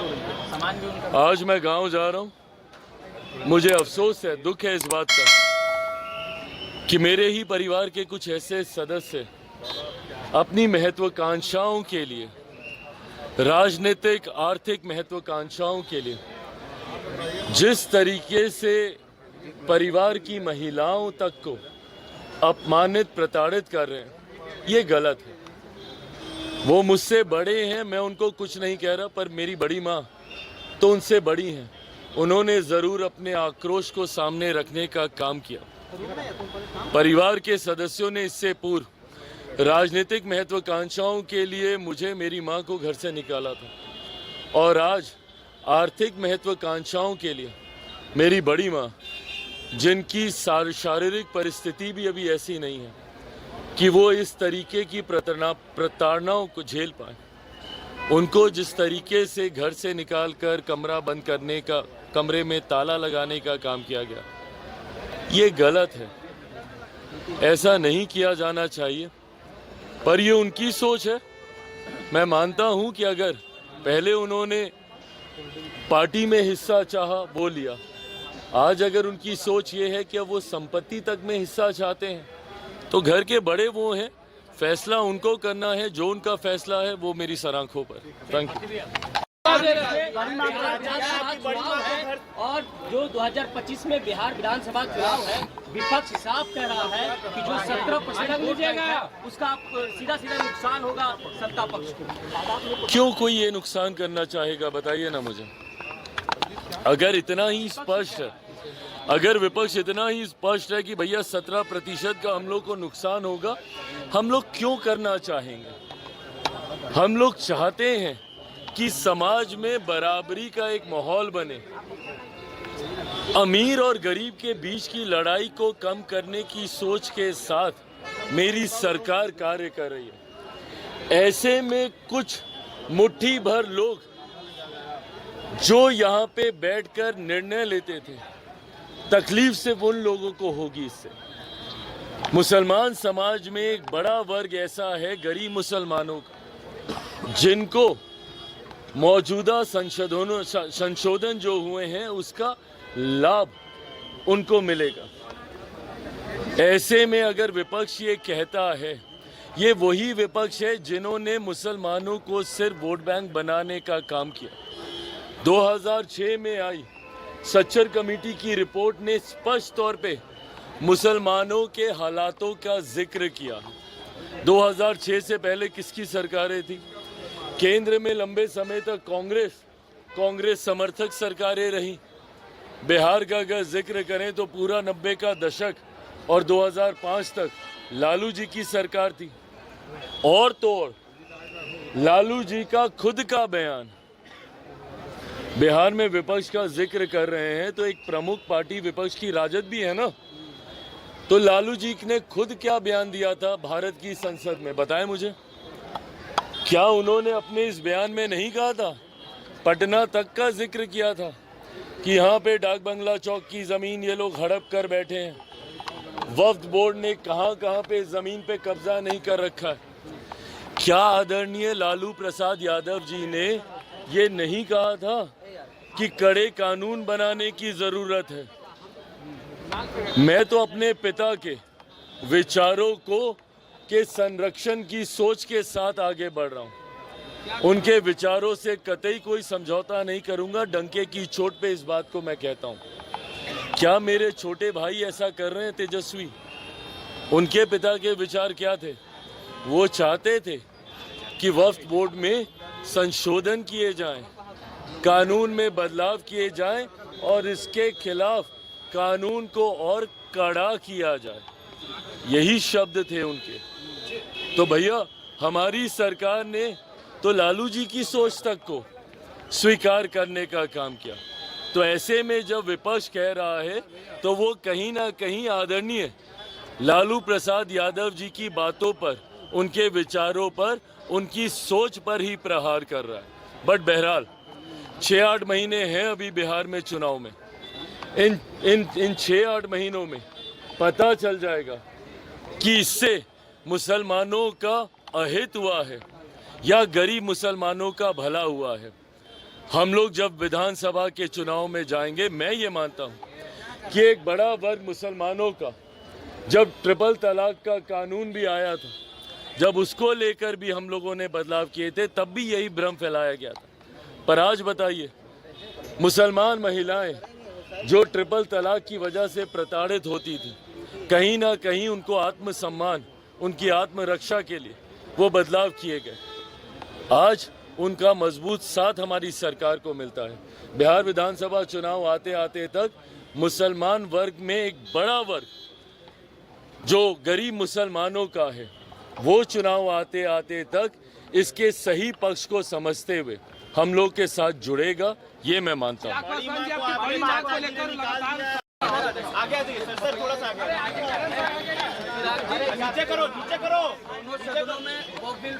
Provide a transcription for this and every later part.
आज मैं गांव जा रहा हूं। मुझे अफसोस है, दुख है इस बात का कि मेरे ही परिवार के कुछ ऐसे सदस्य अपनी महत्वाकांक्षाओं के लिए, राजनीतिक आर्थिक महत्वाकांक्षाओं के लिए जिस तरीके से परिवार की महिलाओं तक को अपमानित प्रताड़ित कर रहे हैं, ये गलत है। वो मुझसे बड़े हैं, मैं उनको कुछ नहीं कह रहा, पर मेरी बड़ी माँ तो उनसे बड़ी हैं। उन्होंने ज़रूर अपने आक्रोश को सामने रखने का काम किया। परिवार के सदस्यों ने इससे पूर्व राजनीतिक महत्वाकांक्षाओं के लिए मुझे, मेरी माँ को घर से निकाला था, और आज आर्थिक महत्वाकांक्षाओं के लिए मेरी बड़ी माँ, जिनकी शारीरिक परिस्थिति भी अभी ऐसी नहीं है कि वो इस तरीके की प्रताड़नाओं को झेल पाए, उनको जिस तरीके से घर से निकालकर कमरा बंद करने का, कमरे में ताला लगाने का काम किया गया, ये गलत है। ऐसा नहीं किया जाना चाहिए, पर ये उनकी सोच है। मैं मानता हूं कि अगर पहले उन्होंने पार्टी में हिस्सा चाहा, वो लिया, आज अगर उनकी सोच ये है कि वो संपत्ति तक में हिस्सा चाहते हैं, तो घर के बड़े वो हैं, फैसला उनको करना है। जो उनका फैसला है वो मेरी सराखों पर। Thank you. और जो 2025 में बिहार विधानसभा चुनाव है, विपक्ष साफ कह रहा है कि जो 17% मिलेगा उसका सीधा सीधा नुकसान होगा सत्ता पक्ष को। क्यों कोई ये नुकसान करना चाहेगा, बताइए ना मुझे। अगर इतना ही स्पष्ट है, अगर विपक्ष इतना ही स्पष्ट है कि भैया 17% का हम लोग को नुकसान होगा, हम लोग क्यों करना चाहेंगे? हम लोग चाहते हैं कि समाज में बराबरी का एक माहौल बने, अमीर और गरीब के बीच की लड़ाई को कम करने की सोच के साथ मेरी सरकार कार्य कर रही है। ऐसे में कुछ मुट्ठी भर लोग जो यहाँ पे बैठकर निर्णय लेते थे, तकलीफ से उन लोगों को होगी। इससे मुसलमान समाज में एक बड़ा वर्ग ऐसा है, गरीब मुसलमानों का, जिनको मौजूदा संशोधन जो हुए हैं उसका लाभ उनको मिलेगा। ऐसे में अगर विपक्ष ये कहता है, ये वही विपक्ष है जिन्होंने मुसलमानों को सिर्फ वोट बैंक बनाने का काम किया। 2006 में आई सच्चर कमेटी की रिपोर्ट ने स्पष्ट तौर पे मुसलमानों के हालातों का जिक्र किया। 2006 से पहले किसकी सरकारें थी? केंद्र में लंबे समय तक कांग्रेस समर्थक सरकारें रही। बिहार का अगर जिक्र करें तो पूरा 90 का दशक और 2005 तक लालू जी की सरकार थी। और तो और लालू जी का खुद का बयान, बिहार में विपक्ष का जिक्र कर रहे हैं तो एक प्रमुख पार्टी विपक्ष की राजद भी है ना, तो लालू जी ने खुद क्या बयान दिया था भारत की संसद में, बताएं मुझे। क्या उन्होंने अपने इस बयान में नहीं कहा था, पटना तक का जिक्र किया था कि यहाँ पे डाक बंगला चौक की जमीन ये लोग हड़प कर बैठे हैं, वक्फ बोर्ड ने कहाँ पे जमीन पे कब्जा नहीं कर रखा है? क्या आदरणीय लालू प्रसाद यादव जी ने ये नहीं कहा था कि कड़े कानून बनाने की जरूरत है? मैं तो अपने पिता के विचारों को के संरक्षण की सोच के साथ आगे बढ़ रहा हूं। उनके विचारों से कतई कोई समझौता नहीं करूंगा। डंके की चोट पे इस बात को मैं कहता हूं। क्या मेरे छोटे भाई ऐसा कर रहे हैं? तेजस्वी, उनके पिता के विचार क्या थे? वो चाहते थे कि वक्फ बोर्ड में संशोधन किए जाएं, कानून में बदलाव किए जाएं और इसके खिलाफ कानून को और कड़ा किया जाए। यही शब्द थे उनके। तो भैया, हमारी सरकार ने तो लालू जी की सोच तक को स्वीकार करने का काम किया। तो ऐसे में जब विपक्ष कह रहा है तो वो कहीं ना कहीं आदरणीय लालू प्रसाद यादव जी की बातों पर, उनके विचारों पर, उनकी सोच पर ही प्रहार कर रहा है। बट बहरहाल 6-8 महीने हैं अभी बिहार में चुनाव में। इन 6-8 महीनों में पता चल जाएगा कि इससे मुसलमानों का अहित हुआ है या गरीब मुसलमानों का भला हुआ है। हम लोग जब विधानसभा के चुनाव में जाएंगे, मैं ये मानता हूँ कि एक बड़ा वर्ग मुसलमानों का, जब ट्रिपल तलाक का कानून भी आया था, जब उसको लेकर भी हम लोगों ने बदलाव किए थे, तब भी यही भ्रम फैलाया गया था। पर आज बताइए, मुसलमान महिलाएं जो ट्रिपल तलाक की वजह से प्रताड़ित होती थी, कहीं ना कहीं उनको आत्मसम्मान, उनकी आत्मरक्षा के लिए वो बदलाव किए गए। आज उनका मजबूत साथ हमारी सरकार को मिलता है। बिहार विधानसभा चुनाव आते आते तक मुसलमान वर्ग में एक बड़ा वर्ग जो गरीब मुसलमानों का है, वो चुनाव आते आते तक इसके सही पक्ष को समझते हुए हम लोग के साथ जुड़ेगा, ये मैं मानता हूँ। नीचे करो सदनों में वो बिल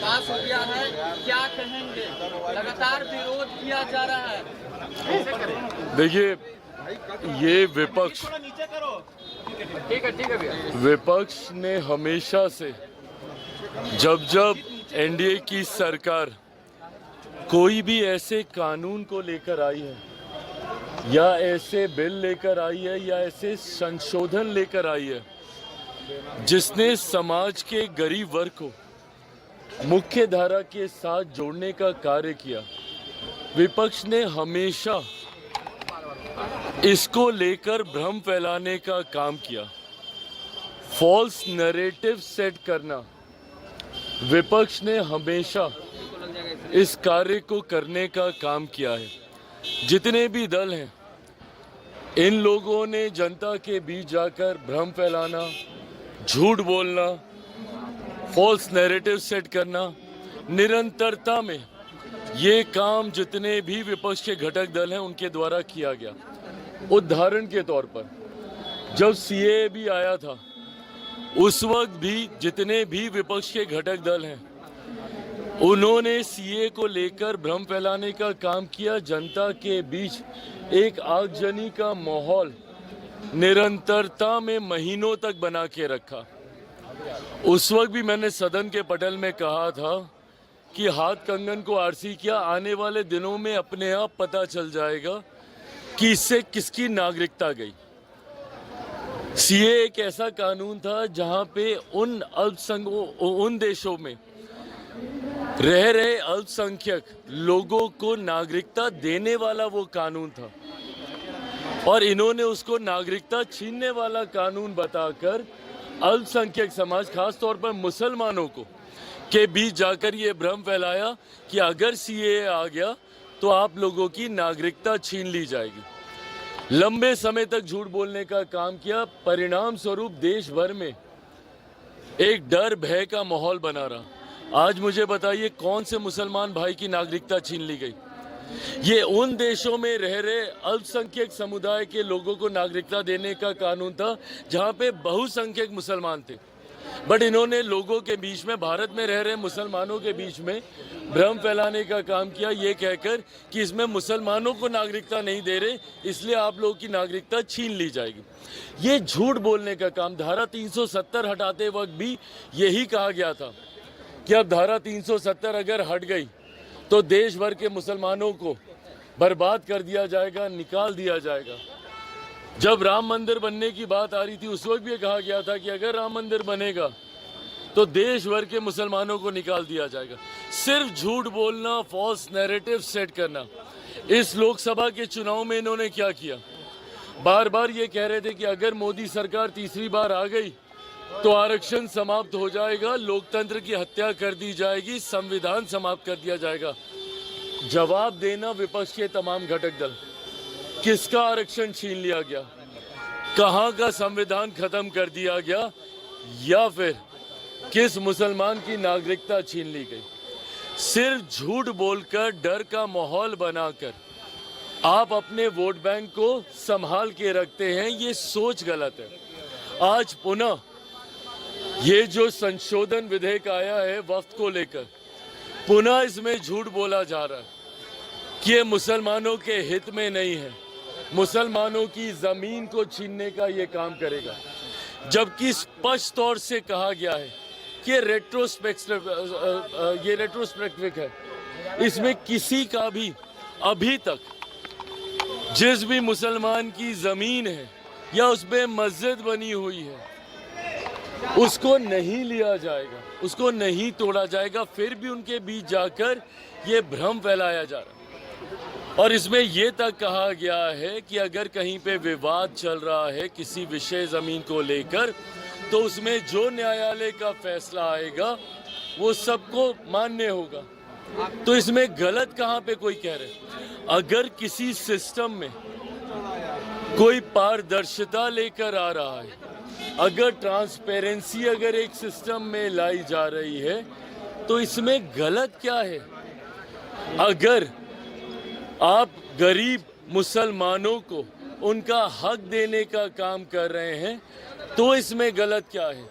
पास हो गया है, क्या कहेंगे? लगातार विरोध किया जा रहा है। देखिए, ये विपक्ष, ठीक है भैया। विपक्ष ने हमेशा से जब एनडीए की सरकार कोई भी ऐसे कानून को लेकर आई है, या ऐसे बिल लेकर आई है, या ऐसे संशोधन लेकर आई है जिसने समाज के गरीब वर्ग को मुख्य धारा के साथ जोड़ने का कार्य किया, विपक्ष ने हमेशा इसको लेकर भ्रम फैलाने का काम किया, फॉल्स नैरेटिव सेट करना। विपक्ष ने हमेशा इस कार्य को करने का काम किया है। जितने भी दल हैं, इन लोगों ने जनता के बीच जाकर भ्रम फैलाना, झूठ बोलना, फॉल्स नैरेटिव सेट करना, निरंतरता में ये काम जितने भी विपक्ष के घटक दल हैं उनके द्वारा किया गया। उदाहरण के तौर पर जब सीएए भी आया था, उस वक्त भी जितने भी विपक्ष के घटक दल हैं उन्होंने सीएए को लेकर भ्रम फैलाने का काम किया। जनता के बीच एक आगजनी का माहौल निरंतरता में महीनों तक बना के रखा। उस वक्त भी मैंने सदन के पटल में कहा था कि हाथ कंगन को आरसी किया, आने वाले दिनों में अपने आप पता चल जाएगा कि इससे किसकी नागरिकता गई। सीएए एक ऐसा कानून था जहां पे उन देशों में रह रहे अल्पसंख्यक लोगों को नागरिकता देने वाला वो कानून था, और इन्होंने उसको नागरिकता छीनने वाला कानून बताकर अल्पसंख्यक समाज, खास तौर पर मुसलमानों को के बीच जाकर ये भ्रम फैलाया कि अगर सीएए आ गया तो आप लोगों की नागरिकता छीन ली जाएगी। लंबे समय तक झूठ बोलने का काम किया। परिणाम स्वरूप देश भर में एक डर भय का माहौल बना रहा। आज मुझे बताइए, कौन से मुसलमान भाई की नागरिकता छीन ली गई? ये उन देशों में रह रहे अल्पसंख्यक समुदाय के लोगों को नागरिकता देने का कानून था जहां पे बहुसंख्यक मुसलमान थे। बट इन्होंने लोगों के बीच में, भारत में रह रहे मुसलमानों के बीच में भ्रम फैलाने का काम किया, ये कहकर कि इसमें मुसलमानों को नागरिकता नहीं दे रहे, इसलिए आप लोगों की नागरिकता छीन ली जाएगी। ये झूठ बोलने का काम। धारा 370 हटाते वक्त भी यही कहा गया था कि अब धारा 370 अगर हट गई तो देश भर के मुसलमानों को बर्बाद कर दिया जाएगा, निकाल दिया जाएगा। जब राम मंदिर बनने की बात आ रही थी, उस वक्त भी कहा गया था कि अगर राम मंदिर बनेगा तो देश भर के मुसलमानों को निकाल दिया जाएगा। सिर्फ झूठ बोलना, फॉल्स नैरेटिव सेट करना। इस लोकसभा के चुनाव में इन्होंने क्या किया? बार बार ये कह रहे थे कि अगर मोदी सरकार तीसरी बार आ गई तो आरक्षण समाप्त हो जाएगा, लोकतंत्र की हत्या कर दी जाएगी, संविधान समाप्त कर दिया जाएगा। जवाब देना विपक्ष के तमाम घटक दल, किसका आरक्षण छीन लिया गया? कहां का संविधान खत्म कर दिया गया? या फिर किस मुसलमान की नागरिकता छीन ली गई? सिर्फ झूठ बोलकर, डर का माहौल बनाकर आप अपने वोट बैंक को संभाल के रखते हैं। ये सोच गलत है। आज पुनः ये जो संशोधन विधेयक आया है वक्फ को लेकर, पुनः इसमें झूठ बोला जा रहा है कि ये मुसलमानों के हित में नहीं है, मुसलमानों की जमीन को छीनने का ये काम करेगा। जबकि स्पष्ट तौर से कहा गया है कि ये रेट्रोस्पेक्टिव है, इसमें किसी का भी अभी तक जिस भी मुसलमान की ज़मीन है या उस पे मस्जिद बनी हुई है उसको नहीं लिया जाएगा, उसको नहीं तोड़ा जाएगा। फिर भी उनके बीच जाकर ये भ्रम फैलाया जा रहा है। और इसमें ये तक कहा गया है कि अगर कहीं पे विवाद चल रहा है किसी विषय ज़मीन को लेकर, तो उसमें जो न्यायालय का फैसला आएगा वो सबको मान्य होगा। तो इसमें गलत कहाँ पे कोई कह रहे? अगर किसी सिस्टम में कोई पारदर्शिता लेकर आ रहा है, अगर ट्रांसपेरेंसी अगर एक सिस्टम में लाई जा रही है, तो इसमें गलत क्या है? अगर आप गरीब मुसलमानों को उनका हक देने का काम कर रहे हैं, तो इसमें गलत क्या है?